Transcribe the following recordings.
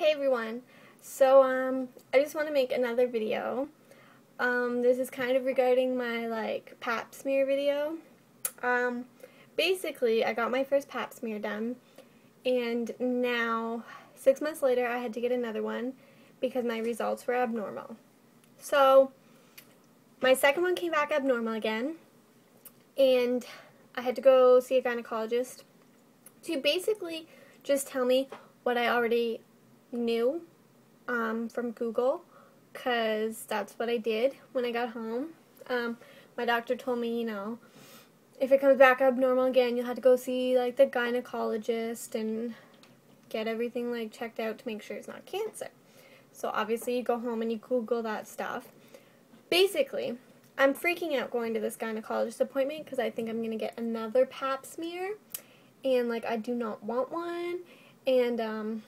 Hey everyone, so I just want to make another video. This is kind of regarding my pap smear video. Basically I got my first pap smear done, and now 6 months later I had to get another one because my results were abnormal. So my second one came back abnormal again, and I had to go see a gynecologist to basically just tell me what I already knew from Google, because that's what I did when I got home. My doctor told me, if it comes back abnormal again, you'll have to go see the gynecologist and get everything checked out to make sure it's not cancer. So obviously you go home and you Google that stuff. Basically, I'm freaking out going to this gynecologist appointment because I think I'm going to get another pap smear, and I do not want one. And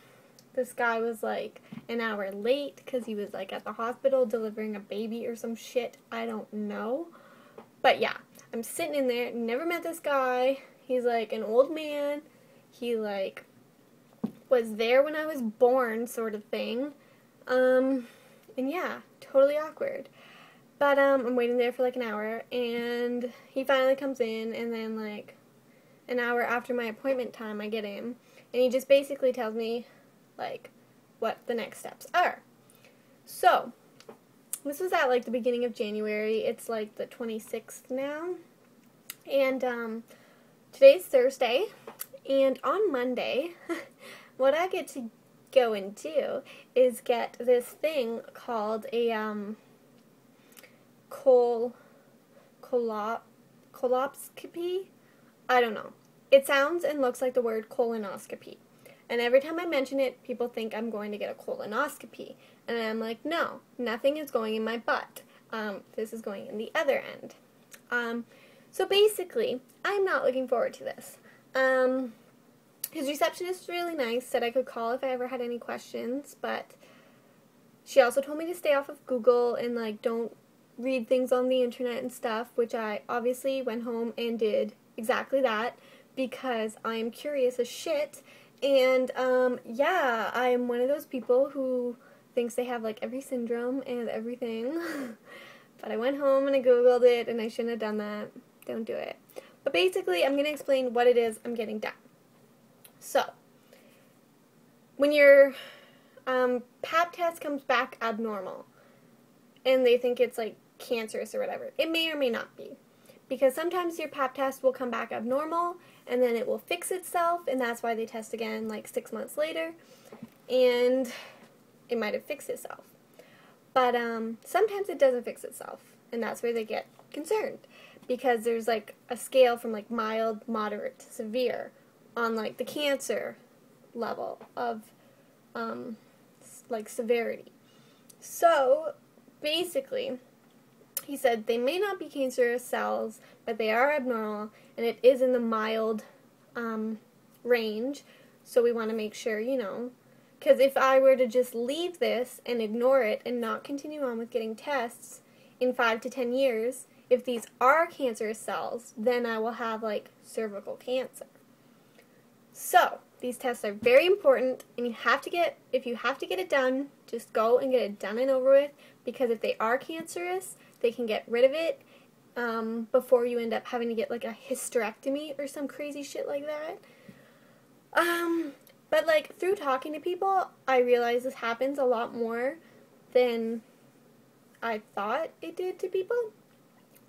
this guy was an hour late because he was at the hospital delivering a baby or some shit. I don't know. But yeah, I'm sitting in there, never met this guy. He's an old man. He was there when I was born, sort of thing. And yeah, totally awkward. But I'm waiting there for an hour, and he finally comes in, and then an hour after my appointment time I get in, and he just basically tells me what the next steps are. So this was at the beginning of January. It's the 26th now, and today's Thursday, and on Monday what I get to go and do is get this thing called a colposcopy. I don't know. It sounds and looks like the word colonoscopy. And every time I mention it, people think I'm going to get a colonoscopy. And I'm like, no, nothing is going in my butt. This is going in the other end. So basically, I'm not looking forward to this. His receptionist was really nice, said I could call if I ever had any questions, but she also told me to stay off of Google and don't read things on the internet and stuff, which I obviously went home and did exactly that because I am curious as shit. And yeah, I'm one of those people who thinks they have every syndrome and everything. But I went home and I Googled it, and I shouldn't have done that. Don't do it. But basically, I'm going to explain what it is I'm getting done. So, when your pap test comes back abnormal, and they think it's cancerous or whatever, it may or may not be. Because sometimes your pap test will come back abnormal, and then it will fix itself, and that's why they test again 6 months later, and it might have fixed itself. But sometimes it doesn't fix itself, and that's where they get concerned, because there's a scale from mild, moderate to severe on the cancer level of severity. So basically, he said they may not be cancerous cells, but they are abnormal, and it is in the mild range, so we want to make sure, because if I were to just leave this and ignore it and not continue on with getting tests in 5 to 10 years, if these are cancerous cells, then I will have cervical cancer. So these tests are very important, and if you have to get it done, just go and get it done and over with, because if they are cancerous, they can get rid of it before you end up having to get a hysterectomy or some crazy shit like that. But through talking to people, I realize this happens a lot more than I thought it did to people.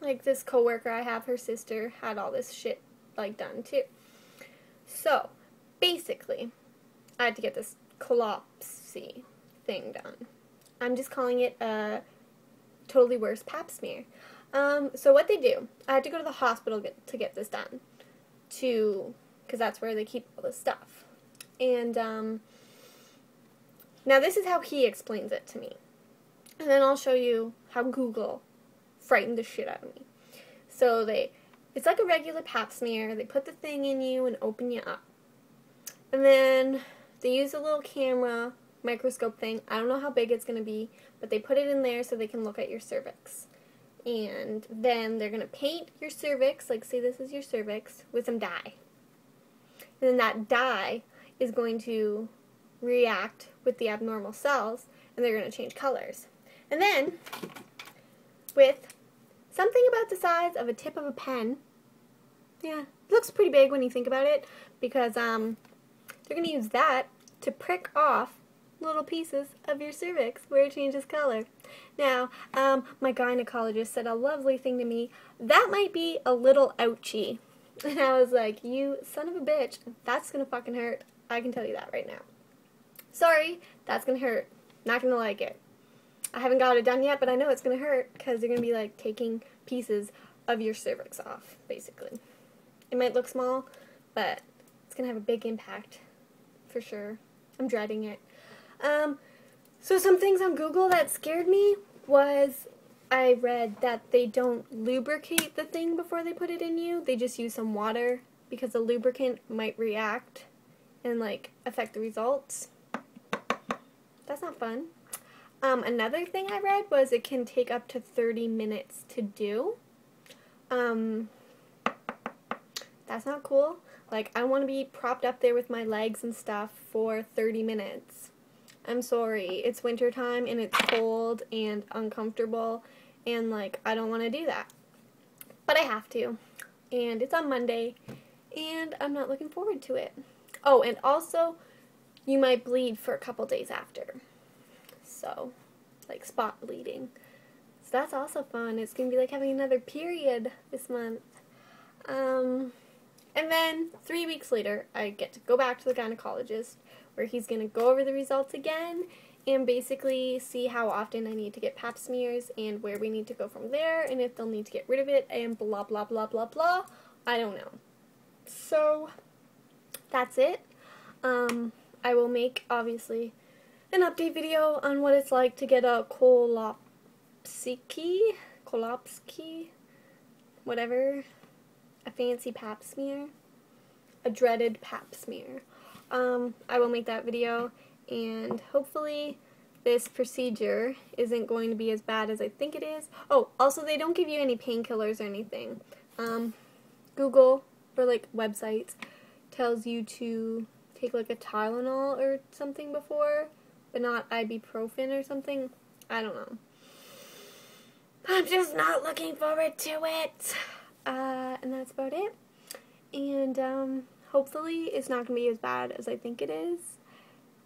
This coworker I have, her sister had all this shit done too. So basically, I had to get this colposcopy thing done. I'm just calling it a totally worse pap smear. So what they do, I had to go to the hospital to get this done, because that's where they keep all this stuff. And now this is how he explains it to me, and then I'll show you how Google frightened the shit out of me. So it's like a regular pap smear. They put the thing in you and open you up, and then they use a little camera microscope thing. I don't know how big it's going to be, but they put it in there so they can look at your cervix. And then they're going to paint your cervix, say this is your cervix, with some dye. And then that dye is going to react with the abnormal cells, and they're going to change colors. And then, with something about the size of a tip of a pen, yeah, it looks pretty big when you think about it, because they're going to use that to prick off little pieces of your cervix where it changes color. Now, my gynecologist said a lovely thing to me, that might be a little ouchy. And I was like, you son of a bitch, that's going to fucking hurt. I can tell you that right now. Sorry, that's going to hurt. Not going to like it. I haven't got it done yet, but I know it's going to hurt because they're going to be like taking pieces of your cervix off, basically. It might look small, but it's going to have a big impact for sure. I'm dreading it. So some things on Google that scared me was I read that they don't lubricate the thing before they put it in you. They just use some water because the lubricant might react and like affect the results. That's not fun. Another thing I read was it can take up to 30 minutes to do. That's not cool. Like, I want to be propped up there with my legs and stuff for 30 minutes. I'm sorry. It's wintertime and it's cold and uncomfortable and, like, I don't want to do that. But I have to. And it's on Monday and I'm not looking forward to it. Oh, and also, you might bleed for a couple days after. So, like spot bleeding. So that's also fun. It's going to be like having another period this month. And then 3 weeks later, I get to go back to the gynecologist where he's going to go over the results again and basically see how often I need to get pap smears and where we need to go from there and if they'll need to get rid of it and blah, blah, blah, blah, blah. I don't know. So, that's it. I will make, obviously, an update video on what it's like to get a colposcopy, whatever, a fancy pap smear, a dreaded pap smear. I will make that video, and hopefully this procedure isn't going to be as bad as I think it is. Oh, also they don't give you any painkillers or anything. Google, or like websites, tells you to take like a Tylenol or something before, but not ibuprofen or something. I don't know. I'm just not looking forward to it. And that's about it. And hopefully it's not going to be as bad as I think it is.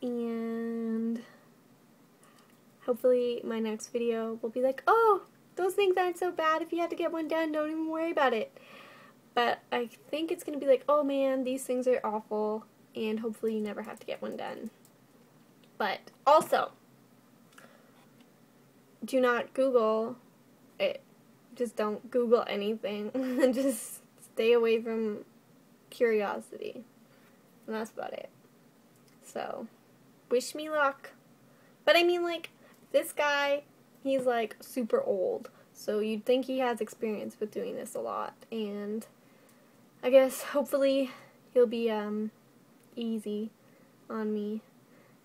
And hopefully my next video will be like, oh, those things aren't so bad. If you had to get one done, don't even worry about it. But I think it's going to be like, oh man, these things are awful. And hopefully you never have to get one done. But also, do not Google it. Just don't Google anything. Just stay away from curiosity. And that's about it. So, wish me luck. But I mean, like, this guy, he's like super old. So you'd think he has experience with doing this a lot. And I guess hopefully he'll be easy on me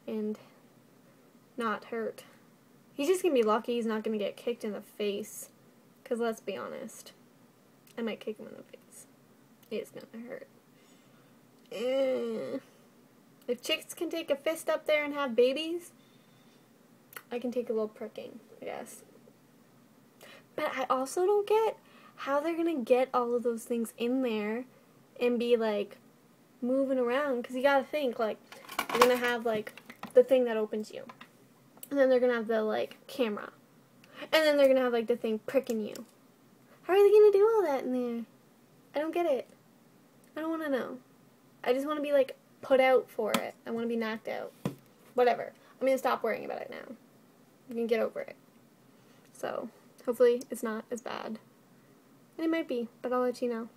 and not hurt. He's just gonna be lucky he's not gonna get kicked in the face. Because let's be honest, I might kick him in the face. It's gonna hurt. If chicks can take a fist up there and have babies, I can take a little pricking, I guess. But I also don't get how they're gonna get all of those things in there and be like moving around. Because you gotta think, like, they're gonna have like the thing that opens you. And then they're gonna have the like camera. And then they're going to have, like, the thing pricking you. How are they going to do all that in there? I don't get it. I don't want to know. I just want to be, like, put out for it. I want to be knocked out. Whatever. I'm going to stop worrying about it now. You can get over it. So, hopefully it's not as bad. And it might be, but I'll let you know.